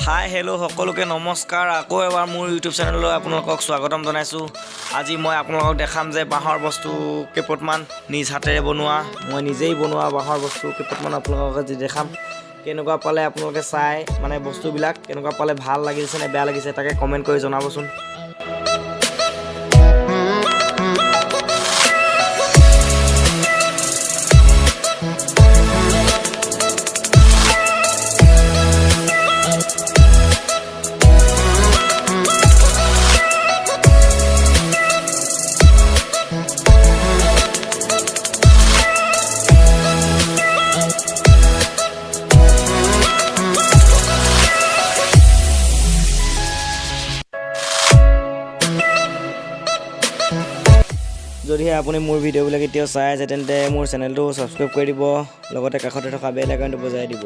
Hi hello' সকলোকে নমস্কাৰ আকৌ এবাৰ মোৰ ইউটিউব চেনেললৈ আপোনালোকক স্বাগতম জনাইছোঁ। আজি মই আপোনালোকক দেখাম যে বাঁহৰ বস্তু কেইপটমান নিজ হাতেৰে বনোৱা, মই নিজেই বনোৱা বাঁহৰ বস্তু কেইপটমান আপোনালোকক আজি দেখাম। কেনেকুৱা পালে আপোনালোকে চাই মানে বস্তুবিলাক কেনেকুৱা পালে, ভাল লাগিছে নে বেয়া লাগিছে তাকে কমেণ্ট কৰি জনাবচোন। যদিহে আপুনি মোৰ ভিডিঅ'বিলাক এতিয়াও চাই আছে তেন্তে মোৰ চেনেলটো ছাবস্ক্ৰাইব কৰি দিব, লগতে কাষতে থকা বেল আইকনটো বজাই দিব।